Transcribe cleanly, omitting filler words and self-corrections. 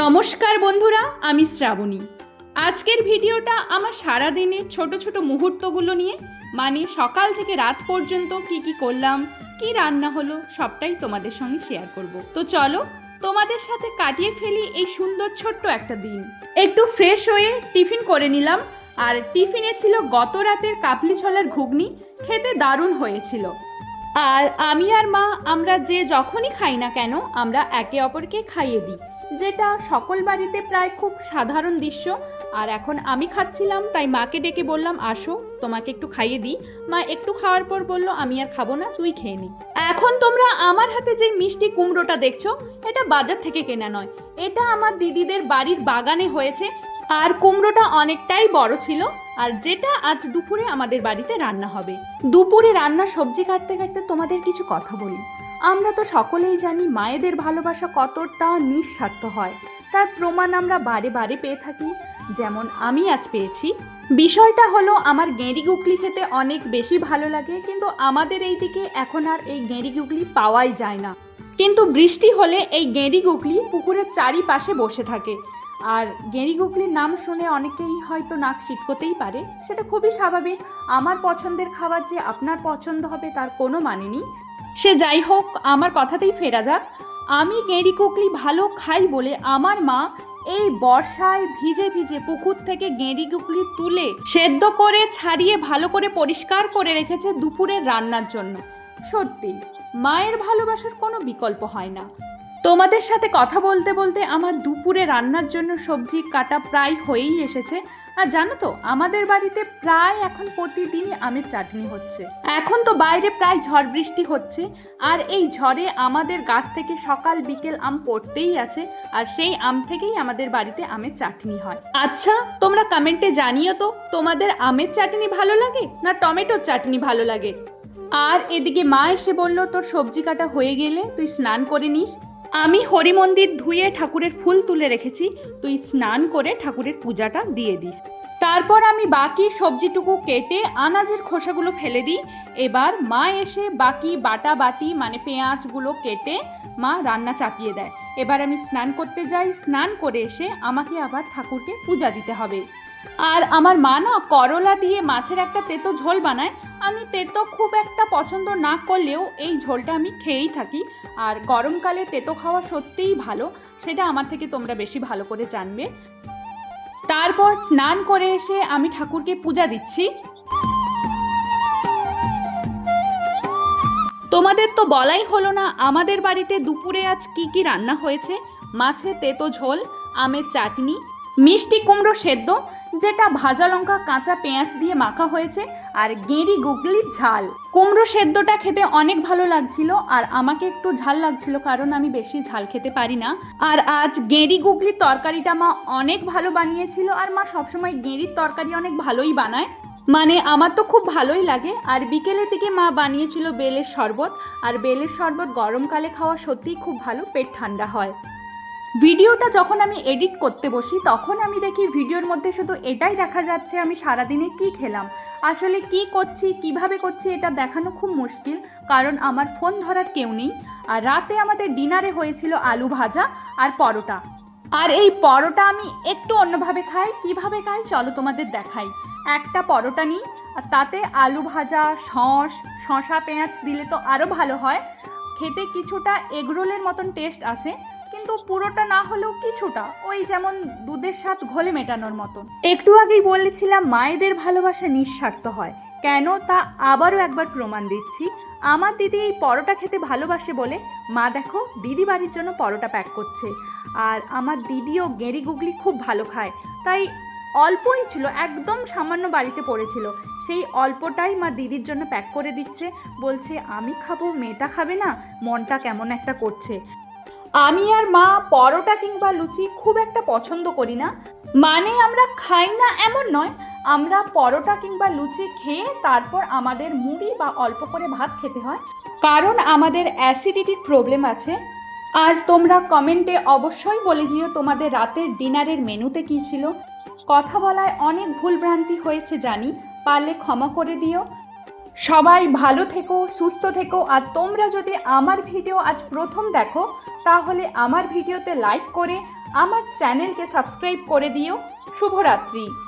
নমস্কার বন্ধুরা, আমি শ্রাবণী। আজকের ভিডিওটা আমার সারাদিনের ছোট ছোট মুহূর্তগুলো নিয়ে, মানে সকাল থেকে রাত পর্যন্ত কি কি করলাম, কি রান্না হলো, সবটাই তোমাদের সঙ্গে শেয়ার করব। তো চলো তোমাদের সাথে কাটিয়ে ফেলি এই সুন্দর ছোট্ট একটা দিন। একটু ফ্রেশ হয়ে টিফিন করে নিলাম, আর টিফিনে ছিল গত রাতের কাবলি ছোলার ঘুগনি। খেতে দারুণ হয়েছিল। আর আমি আর মা আমরা যে যখনই খাই না কেন, আমরা একে অপরকে খাইয়ে দিই, যেটা সকল বাড়িতে প্রায় খুব সাধারণ দৃশ্য। আর এখন আমি খাচ্ছিলাম, তাই মাকে ডেকে বললাম আসো তোমাকে একটু খাইয়ে দিই। মা একটু খাওয়ার পর বলল আমি আর খাবো না, তুই খেয়ে নি। এখন তোমরা আমার হাতে যে মিষ্টি কুমড়োটা দেখছো, এটা বাজার থেকে কেনা নয়, এটা আমার দিদিদের বাড়ির বাগানে হয়েছে। আর কুমড়োটা অনেকটাই বড় ছিল, আর যেটা আজ দুপুরে আমাদের বাড়িতে রান্না হবে। দুপুরে রান্না সবজি কাটতে কাটতে তোমাদের কিছু কথা বলি। আমরা তো সকলেই জানি মায়েদের ভালোবাসা কতটা নিঃস্বার্থ হয়, তার প্রমাণ আমরা বারে বারে পেয়ে থাকি, যেমন আমি আজ পেয়েছি। বিষয়টা হলো আমার গেঁড়ি গুগলি খেতে অনেক বেশি ভালো লাগে, কিন্তু আমাদের এই দিকে এখন আর এই গেঁড়ি গুগলি পাওয়াই যায় না। কিন্তু বৃষ্টি হলে এই গেঁড়ি গুগলি পুকুরের চারিপাশে বসে থাকে। আর গেঁড়ি গুগলির নাম শুনে অনেকেই হয়তো নাক ছিটকোতেই পারে, সেটা খুবই স্বাভাবিক। আমার পছন্দের খাবার যে আপনার পছন্দ হবে তার কোনো মানে নেই। সে যাই হোক, আমার কথাতেই ফেরা যাক। আমি গেঁড়ি গুগলি ভালো খাই বলে আমার মা এই বর্ষায় ভিজে ভিজে পুকুর থেকে গেঁড়ি গুগলি তুলে সেদ্ধ করে ছাড়িয়ে ভালো করে পরিষ্কার করে রেখেছে দুপুরের রান্নার জন্য। সত্যি মায়ের ভালোবাসার কোনো বিকল্প হয় না। তোমাদের সাথে কথা বলতে বলতে আমার দুপুরে রান্নার জন্য সবজি কাটা প্রায় হয়েই এসেছে। আর জানো তো, আমাদের বাড়িতে প্রায় এখন প্রতিদিনই আমের চাটনি হচ্ছে। এখন তো বাইরে প্রায় ঝড় বৃষ্টি হচ্ছে, আর এই ঝড়ে আমাদের গাছ থেকে সকাল বিকেল আম পড়তেই আছে, আর সেই আম থেকেই আমাদের বাড়িতে আমের চাটনি হয়। আচ্ছা, তোমরা কমেন্টে জানিও তো তোমাদের আমের চাটনি ভালো লাগে না টমেটোর চাটনি ভালো লাগে। আর এদিকে মা এসে বলল তোর সবজি কাটা হয়ে গেলে তুই স্নান করে নিস। আমি হরি মন্দির ধুয়ে ঠাকুরের ফুল তুলে রেখেছি, তুই স্নান করে ঠাকুরের পূজাটা দিয়ে দিস। তারপর আমি বাকি সবজিটুকু কেটে আনাজের খোসাগুলো ফেলে দিই। এবার মা এসে বাকি বাটি মানে পেঁয়াজগুলো কেটে মা রান্না চাপিয়ে দেয়। এবার আমি স্নান করতে যাই, স্নান করে এসে আমাকে আবার ঠাকুরকে পূজা দিতে হবে। আর আমার মা না করলা দিয়ে মাছের একটা তেতো ঝোল বানায়। আমি তেতো খুব একটা পছন্দ না করলেও এই ঝোলটা আমি খেয়েই থাকি। আর গরমকালে তেতো খাওয়া সত্যিই ভালো, সেটা আমার থেকে তোমরা বেশি ভালো করে জানবে। তারপর স্নান করে এসে আমি ঠাকুরকে পূজা দিচ্ছি। তোমাদের তো বলাই হলো না আমাদের বাড়িতে দুপুরে আজ কি কি রান্না হয়েছে। মাছের তেতো ঝোল, আমের চাটনি, মিষ্টি কুমড়ো সেদ্ধ যেটা ভাজা লঙ্কা কাঁচা পেঁয়াজ দিয়ে মাখা হয়েছে, আর গেঁড়ি গুগলির ঝাল। কুমড়ো সেদ্ধটা খেতে অনেক ভালো লাগছিল, আর আমাকে একটু ঝাল লাগছিল কারণ আমি বেশি ঝাল খেতে পারি না। আর আজ গেঁড়ি গুগলির তরকারিটা মা অনেক ভালো বানিয়েছিল, আর মা সবসময় গেঁড়ির তরকারি অনেক ভালোই বানায়, মানে আমার তো খুব ভালোই লাগে। আর বিকেলের দিকে মা বানিয়েছিল বেলের শরবত, আর বেলের শরবত গরমকালে খাওয়া সত্যিই খুব ভালো, পেট ঠান্ডা হয়। ভিডিওটা যখন আমি এডিট করতে বসি তখন আমি দেখি ভিডিওর মধ্যে শুধু এটাই দেখা যাচ্ছে আমি সারাদিনে কি খেলাম। আসলে কি করছি, কিভাবে করছি, এটা দেখানো খুব মুশকিল, কারণ আমার ফোন ধরার কেউ নেই। আর রাতে আমাদের ডিনারে হয়েছিল আলু ভাজা আর পরোটা। আর এই পরোটা আমি একটু অন্যভাবে খাই। কিভাবে খাই চলো তোমাদের দেখাই। একটা পরোটা নিই, আর তাতে আলু ভাজা, শসা পেঁয়াজ দিলে তো আরও ভালো হয়, খেতে কিছুটা এগরোলের মতন টেস্ট আসে, কিন্তু পুরোটা না হলেও কিছুটা, ওই যেমন দুধের স্বাদ ঘোলে মেটানোর মতন। একটু আগেই বলেছিলাম মায়েদের ভালোবাসা নিঃস্বার্থ হয়, কেন তা আবারও একবার প্রমাণ দিচ্ছি। আমার দিদি এই পরোটা খেতে ভালোবাসে বলে মা দেখো দিদি বাড়ির জন্য পরোটা প্যাক করছে। আর আমার দিদিও গেঁড়ি গুগলি খুব ভালো খায়, তাই অল্পই ছিল, একদম সামান্য বাড়িতে পড়েছিল, সেই অল্পটাই মা দিদির জন্য প্যাক করে দিচ্ছে। বলছে আমি খাবো, মেয়েটা খাবে না, মনটা কেমন একটা করছে। আমি আর মা পরোটা কিংবা লুচি খুব একটা পছন্দ করি না, মানে আমরা খাই না এমন নয়, আমরা পরোটা কিংবা লুচি খেয়ে তারপর আমাদের মুড়ি বা অল্প করে ভাত খেতে হয়, কারণ আমাদের অ্যাসিডিটির প্রবলেম আছে। আর তোমরা কমেন্টে অবশ্যই বলে দিও তোমাদের রাতের ডিনারের মেনুতে কী ছিল। কথা বলায় অনেক ভুলভ্রান্তি হয়েছে জানি, পারলে ক্ষমা করে দিও। সবাই ভালো থেকো, সুস্থ থেকো। আর তোমরা যদি আমার ভিডিও আজ প্রথম দেখো তাহলে আমার ভিডিওতে লাইক করে আমার চ্যানেলকে সাবস্ক্রাইব করে দিও। শুভরাত্রি।